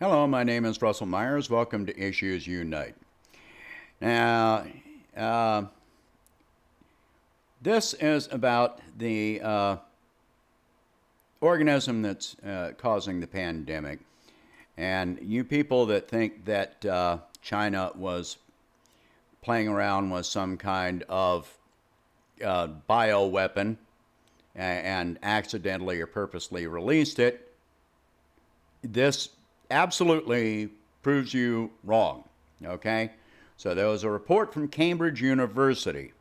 Hello, my name is Russell Myers. Welcome to Issues Unite. Now, uh, this is about the organism that's causing the pandemic. And you people that think that China was playing around with some kind of bioweapon and accidentally or purposely released it, this absolutely proves you wrong. Okay? So there was a report from Cambridge University.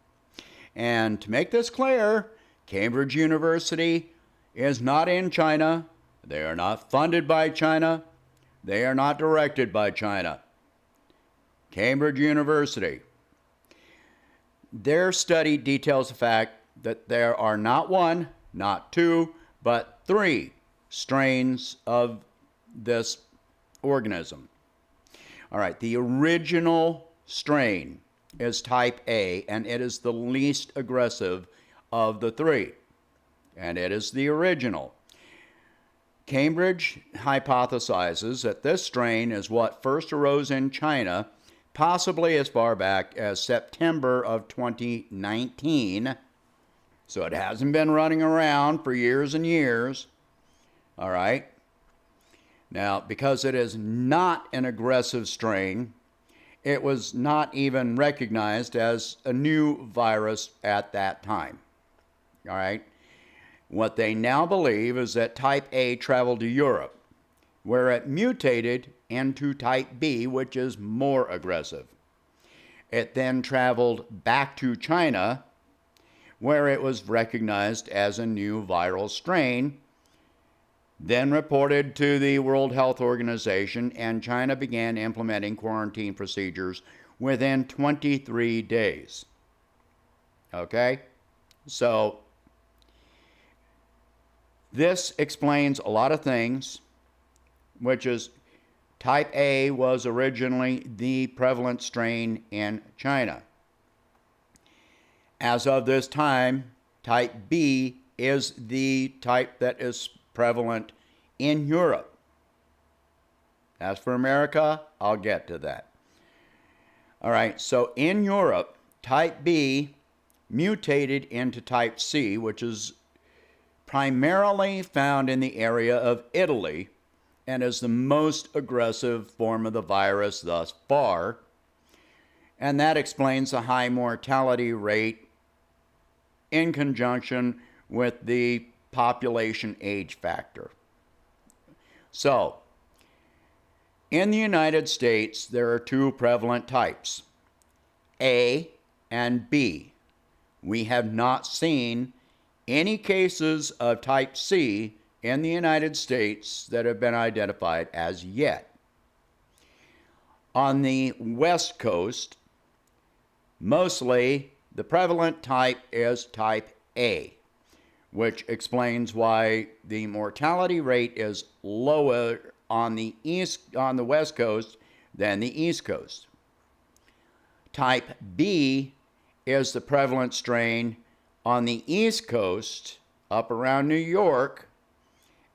And to make this clear, Cambridge University is not in China. They are not funded by China. They are not directed by China. Cambridge University. Their study details the fact that there are not one, not two, but three strains of this organism. All right, the original strain is type A, and it is the least aggressive of the three, and it is the original. Cambridge hypothesizes that this strain is what first arose in China, possibly as far back as September of 2019. So it hasn't been running around for years and years. All right. Now, because it is not an aggressive strain, it was not even recognized as a new virus at that time. All right. What they now believe is that type A traveled to Europe, where it mutated into type B, which is more aggressive. It then traveled back to China, where it was recognized as a new viral strain, then reported to the World Health Organization, and China began implementing quarantine procedures within 23 days. Okay? So, this explains a lot of things, which is type A was originally the prevalent strain in China. As of this time, type B is the type that is prevalent in Europe. As for America, I'll get to that. All right, so in Europe, type B mutated into type C, which is primarily found in the area of Italy and is the most aggressive form of the virus thus far. And that explains the high mortality rate in conjunction with the population age factor. So, in the United States, there are two prevalent types, A and B. We have not seen any cases of type C in the United States that have been identified as yet. On the West Coast, mostly the prevalent type is type A, which explains why the mortality rate is lower on the West Coast than the East Coast. Type B is the prevalent strain on the East Coast, up around New York,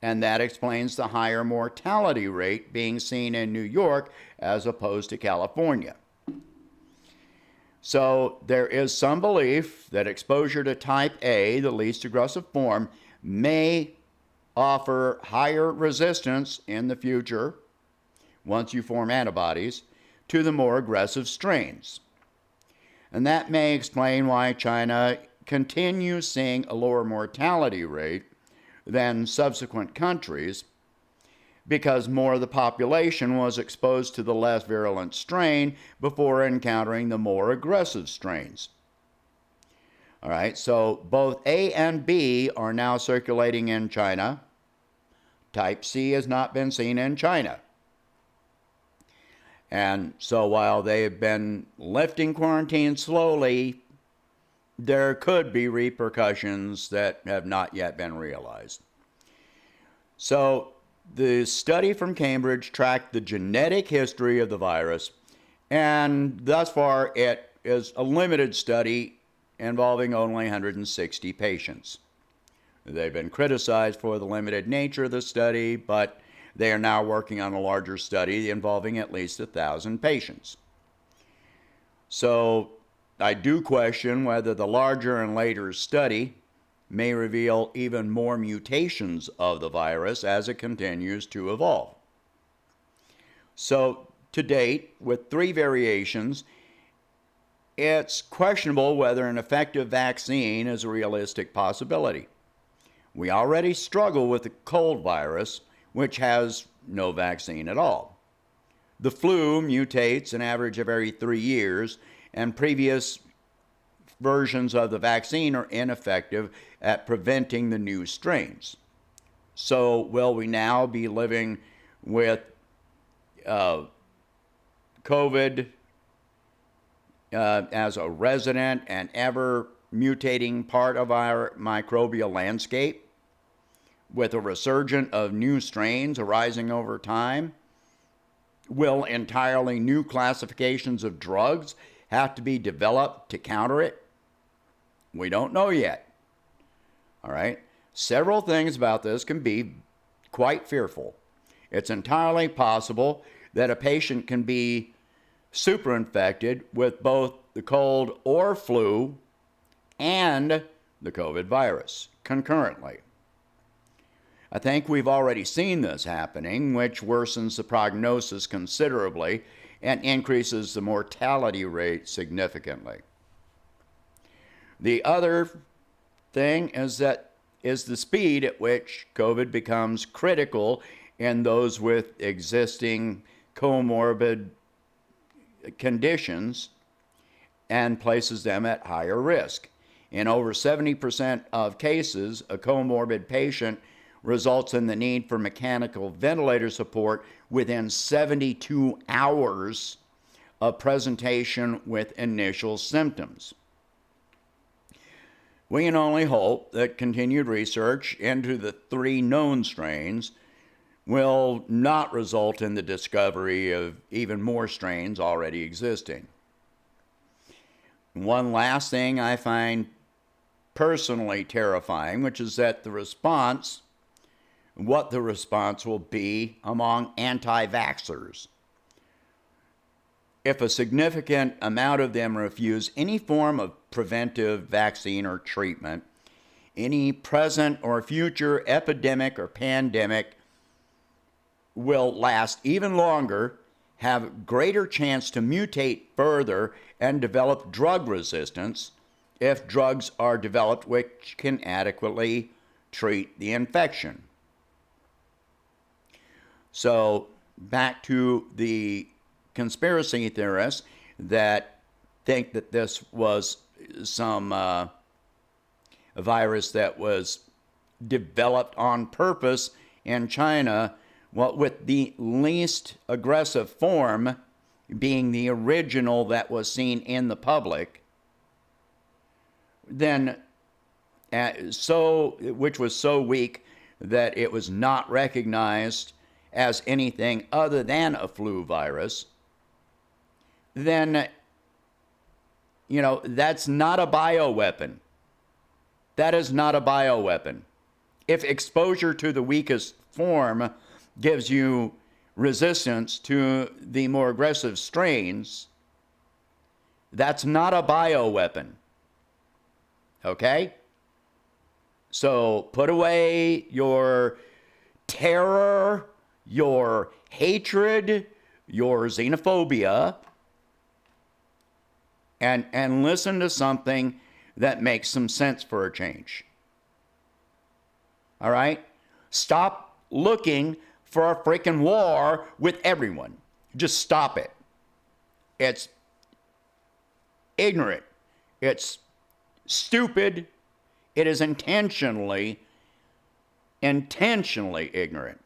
and that explains the higher mortality rate being seen in New York as opposed to California. So there is some belief that exposure to type A, the least aggressive form, may offer higher resistance in the future, once you form antibodies, to the more aggressive strains. And that may explain why China continues seeing a lower mortality rate than subsequent countries, because more of the population was exposed to the less virulent strain before encountering the more aggressive strains. All right, so both A and B are now circulating in China. Type C has not been seen in China. And so while they have been lifting quarantine slowly, there could be repercussions that have not yet been realized. So the study from Cambridge tracked the genetic history of the virus, and thus far it is a limited study involving only 160 patients. They've been criticized for the limited nature of the study, but They are now working on a larger study involving at least 1,000 patients. So I do question whether the larger and later study may reveal even more mutations of the virus as it continues to evolve. So to date, with 3 variations, it's questionable whether an effective vaccine is a realistic possibility. We already struggle with the cold virus, which has no vaccine at all. The flu mutates an average of every 3 years, and previous versions of the vaccine are ineffective at preventing the new strains. So will we now be living with COVID as a resident and ever mutating part of our microbial landscape, with a resurgence of new strains arising over time? Will entirely new classifications of drugs have to be developed to counter it? We don't know yet. All right? Several things about this can be quite fearful. It's entirely possible that a patient can be superinfected with both the cold or flu and the COVID virus concurrently. I think we've already seen this happening, which worsens the prognosis considerably and increases the mortality rate significantly. The other thing is the speed at which COVID becomes critical in those with existing comorbid conditions and places them at higher risk. In over 70% of cases, a comorbid patient results in the need for mechanical ventilator support within 72 hours of presentation with initial symptoms. We can only hope that continued research into the 3 known strains will not result in the discovery of even more strains already existing. One last thing I find personally terrifying, which is that what the response will be among anti-vaxxers. If a significant amount of them refuse any form of preventive vaccine or treatment, any present or future epidemic or pandemic will last even longer, have greater chance to mutate further, and develop drug resistance if drugs are developed which can adequately treat the infection. So back to the conspiracy theorists that think that this was some virus that was developed on purpose in China, well, with the least aggressive form being the original that was seen in the public, then which was so weak that it was not recognized as anything other than a flu virus, then, that's not a bioweapon. That is not a bioweapon. If exposure to the weakest form gives you resistance to the more aggressive strains, that's not a bioweapon. Okay? So put away your terror, your hatred, your xenophobia, and listen to something that makes some sense for a change. All right? Stop looking for a freaking war with everyone. Just stop it. It's ignorant. It's stupid. It is intentionally ignorant.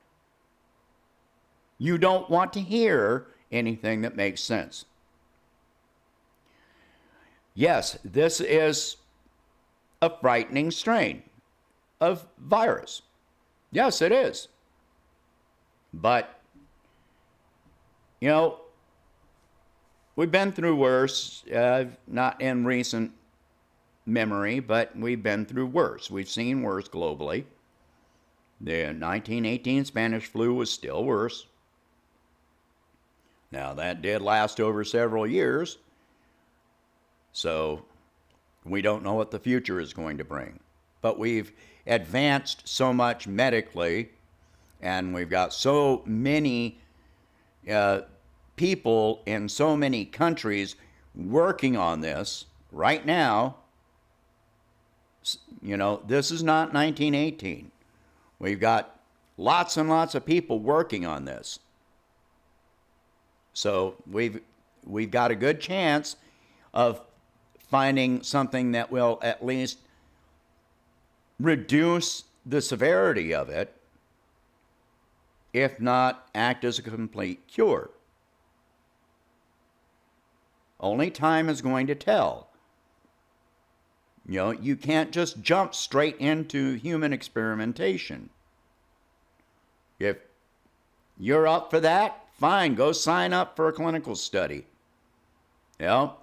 You don't want to hear anything that makes sense. Yes, this is a frightening strain of virus. Yes, it is. But, we've been through worse, not in recent memory, but we've been through worse. We've seen worse globally. The 1918 Spanish flu was still worse. Now, that did last over several years, so we don't know what the future is going to bring. But we've advanced so much medically, and we've got so many people in so many countries working on this right now. You know, this is not 1918. We've got lots and lots of people working on this. So we've got a good chance of finding something that will at least reduce the severity of it, if not act as a complete cure. Only time is going to tell. You know, you can't just jump straight into human experimentation. If you're up for that, fine, go sign up for a clinical study. You know,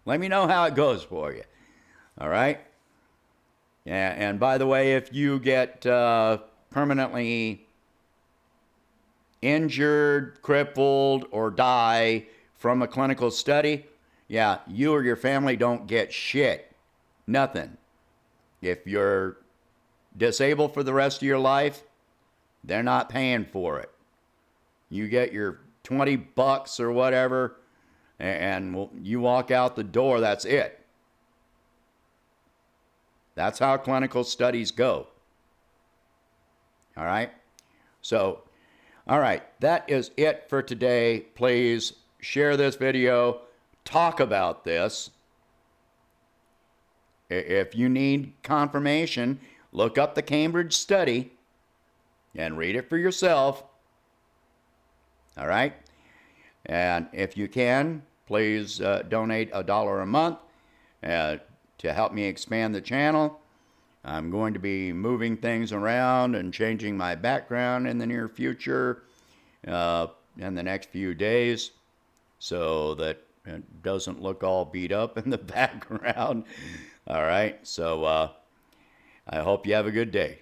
let me know how it goes for you. All right? Yeah, and by the way, if you get permanently injured, crippled, or die from a clinical study, yeah, you or your family don't get shit. Nothing. If you're disabled for the rest of your life, they're not paying for it. You get your $20 or whatever, and you walk out the door, that's it. That's how clinical studies go. All right? So, all right, that is it for today. Please share this video. Talk about this. If you need confirmation, look up the Cambridge study and read it for yourself. All right? And if you can, please donate $1 a month to help me expand the channel. I'm going to be moving things around and changing my background in the near future, in the next few days, so that it doesn't look all beat up in the background. All right, so I hope you have a good day.